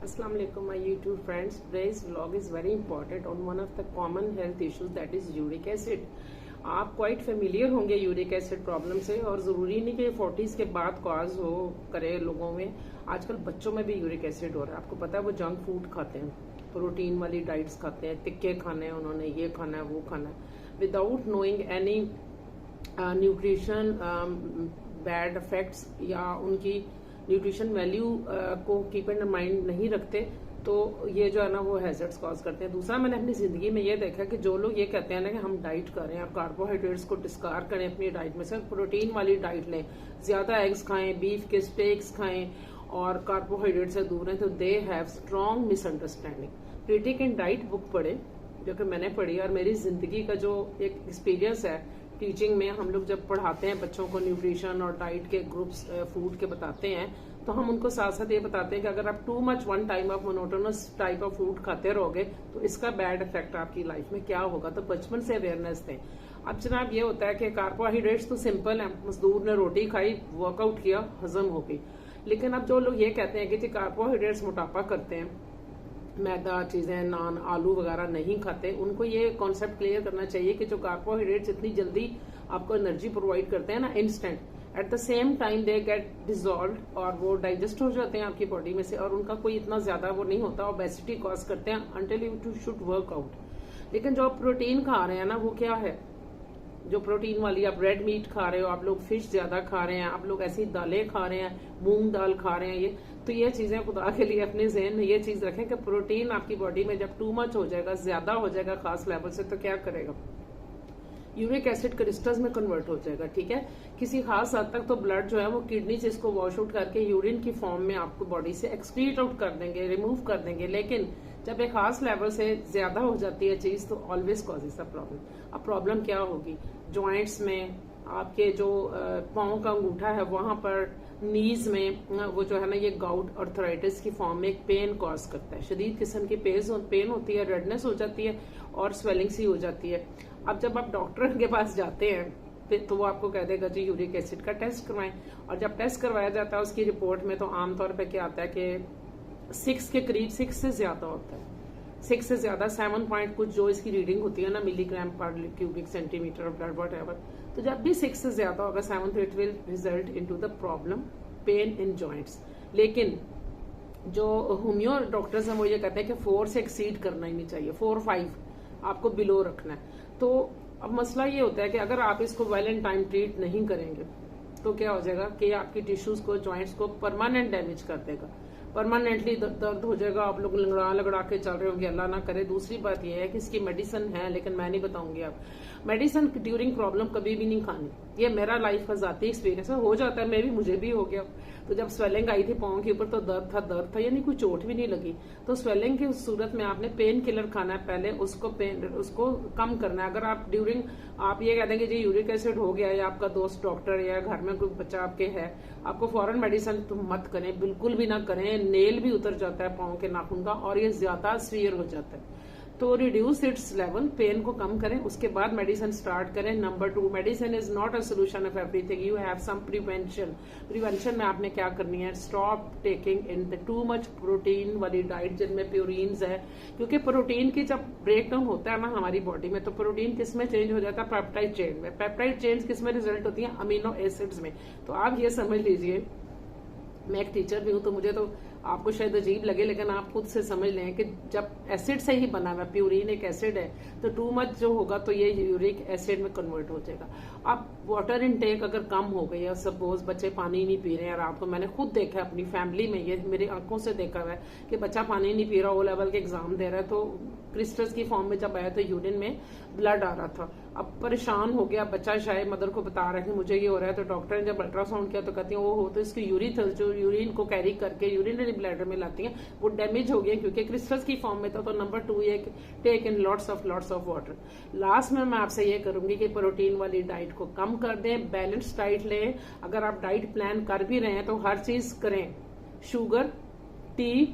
Assalamu alaikum my YouTube friends. Today's vlog is very important on one of the common health issues that is uric acid. आप quite familiar होंगे uric acid problem से और ज़रूरी नहीं कि 40s के बाद कॉज हो करे लोगों में। आजकल बच्चों में भी यूरिक एसिड हो रहा है। आपको पता है वो जंक फूड खाते हैं, प्रोटीन वाली डाइट्स खाते हैं, तिक्के खाने हैं, उन्होंने ये खाना है वो खाना है without knowing any nutrition bad effects या उनकी न्यूट्रिशन वैल्यू को कीप इन माइंड नहीं रखते, तो ये जो है ना वो हैजर्ड्स कॉज करते हैं। दूसरा, मैंने अपनी जिंदगी में ये देखा कि जो लोग ये कहते हैं ना कि हम डाइट करें, आप कार्बोहाइड्रेट्स को डिस्कार्ड करें अपनी डाइट में से, प्रोटीन वाली डाइट लें, ज्यादा एग्स खाएं, बीफ के स्टेक्स खाएं और कार्बोहाइड्रेट से दूर हैं, तो they have strong misunderstanding. Critic in diet book पढ़े जो कि मैंने पढ़ी और मेरी जिंदगी का जो एक एक्सपीरियंस है टीचिंग में। हम लोग जब पढ़ाते हैं बच्चों को न्यूट्रिशन और डाइट के ग्रुप्स फूड के बताते हैं, तो हम उनको साथ साथ ये बताते हैं कि अगर आप too much one time of monotonous type of food खाते रहोगे तो इसका बैड इफेक्ट आपकी लाइफ में क्या होगा। तो बचपन से अवेयरनेस दें। अब जनाब ये होता है कि कार्बोहाइड्रेट्स तो सिंपल है, मजदूर ने रोटी खाई, वर्कआउट किया, हजम हो गई। लेकिन अब जो लोग ये कहते हैं कि जी कार्बोहाइड्रेट्स मोटापा करते हैं, मैदा चीजें, नान, आलू वगैरह नहीं खाते, उनको ये कॉन्सेप्ट क्लियर करना चाहिए कि जो कार्बोहाइड्रेट्स इतनी जल्दी आपको एनर्जी प्रोवाइड करते हैं ना instant, at the same time they get dissolve और वो डाइजेस्ट हो जाते हैं आपकी बॉडी में से और उनका कोई इतना ज्यादा वो नहीं होता, ओबेसिटी कॉज करते हैं until you should work out. लेकिन जो आप प्रोटीन खा रहे हैं ना वो क्या है, जो प्रोटीन वाली आप रेड मीट खा रहे हो, आप लोग फिश ज्यादा खा रहे हैं, आप लोग ऐसी दालें खा रहे हैं, मूंग दाल खा रहे हैं, ये चीजें खुदा के लिए अपने जहन में ये चीज रखें कि प्रोटीन आपकी बॉडी में जब टू मच हो जाएगा, ज्यादा हो जाएगा खास लेवल से, तो क्या करेगा, यूरिक एसिड क्रिस्टल्स में कन्वर्ट हो जाएगा। ठीक है, किसी खास हद तक तो ब्लड जो है वो किडनी से इसको वॉश आउट करके यूरिन की फॉर्म में आपको बॉडी से एक्सक्रीट आउट कर देंगे, रिमूव कर देंगे। लेकिन जब एक खास लेवल से ज्यादा हो जाती है चीज तो ऑलवेज कॉजेज अ प्रॉब्लम। अब प्रॉब्लम क्या होगी, ज्वाइंट्स में, आपके जो पाँव का अंगूठा है वहां पर, नीज में, वो जो है ना ये गाउट अर्थराइटिस की फॉर्म में एक पेन कॉज करता है, शदीद किस्म की पेन होती है, रेडनेस हो जाती है और स्वेलिंग सी हो जाती है। अब जब आप डॉक्टर के पास जाते हैं तो वो आपको कह देगा जी यूरिक एसिड का टेस्ट करवाएं, और जब टेस्ट करवाया जाता है उसकी रिपोर्ट में तो आमतौर पे क्या आता है कि 6 के करीब, 6 से ज्यादा होता है, 6 से ज्यादा 7 पॉइंट कुछ जो इसकी रीडिंग होती है ना मिलीग्राम पर cubic centimetre of blood what ever, तो जब भी 6 से ज्यादा होगा 7 it will result into the problem pain in joints. लेकिन जो होम्यो डॉक्टर्स हैं वो ये कहते हैं कि 4 से एक्सीड करना ही नहीं चाहिए, 4-5 आपको बिलो रखना है। तो अब मसला ये होता है कि अगर आप इसको वेल एंड टाइम ट्रीट नहीं करेंगे तो क्या हो जाएगा कि आपकी टिश्यूज को, जॉइंट्स को परमानेंट डैमेज कर देगा, परमानेंटली दर्द हो जाएगा, आप लोग लगड़ा के चल रहे होंगे, अल्लाह ना करे। दूसरी बात यह है कि इसकी मेडिसिन है लेकिन मैं नहीं बताऊंगी। आप मेडिसिन ड्यूरिंग प्रॉब्लम कभी भी नहीं खानी, ये मेरा लाइफ का जाती एक्सपीरियंस है, हो जाता है, मुझे भी हो गया। तो जब स्वेलिंग आई थी पाँव के ऊपर तो दर्द था, यानी कोई चोट भी नहीं लगी। तो स्वेलिंग की सूरत में आपने पेन किलर खाना है, पहले उसको कम करना है। अगर आप ड्यूरिंग आप ये कहते हैं कि जी यूरिक एसिड हो गया या आपका दोस्त डॉक्टर या घर में कोई बच्चा आपके है, आपको फॉरन मेडिसिन तुम मत करें, बिल्कुल भी ना करें। नेल भी उतर जाता है पाँव के नाखून का और ये ज्यादा सीवियर हो जाता है। तो रिड्यूस इट्स लेवल, पेन को कम करें, उसके बाद मेडिसिन स्टार्ट करें। Number 2, medicine is not a solution of everything, you have some prevention में आपने क्या करनी है, stop taking in the too much protein वाली डाइट जिनमें प्यूरिन्स है, क्योंकि प्रोटीन की जब ब्रेक डाउन होता है ना हमारी बॉडी में तो प्रोटीन किस में चेंज हो जाता है, पेप्टाइड चेन में। पेप्टाइड चेन किस में रिजल्ट होती है, अमीनो एसिड्स में। तो आप ये समझ लीजिए, मैं एक टीचर भी हूं तो मुझे तो आपको शायद अजीब लगे लेकिन आप खुद से समझ लें कि जब एसिड से ही बना हुआ, प्यूरिन एक एसिड है, तो टू मच जो होगा तो ये यूरिक एसिड में कन्वर्ट हो जाएगा। अब वाटर इनटेक अगर कम हो गई है, सपोज बच्चे पानी नहीं पी रहे हैं, रात को मैंने खुद देखा है अपनी फैमिली में, ये मेरी आंखों से देखा हुआ है कि बच्चा पानी नहीं पी रहा, ओ लेवल के एग्जाम दे रहा है, तो क्रिस्टल्स की फॉर्म में जब आया तो यूरिन में ब्लड आ रहा था। अब परेशान हो गया बच्चा, शायद मदर को बता रहा है कि मुझे ये हो रहा है, तो डॉक्टर ने जब अल्ट्रासाउंड किया तो कहती है वो हो तो इसकी जो यूरिन को कैरी करके यूरिनरी ब्लैडर में लाती हैं वो डैमेज हो गया क्योंकि क्रिस्टल्स की फॉर्म में था। तो नंबर 2 ये take in lots of water. Last में मैं आपसे ये करूंगी कि प्रोटीन वाली डाइट को कम कर दें, बैलेंस डाइट लें। अगर आप डाइट प्लान कर भी रहे हैं तो हर चीज करें, शुगर, टी,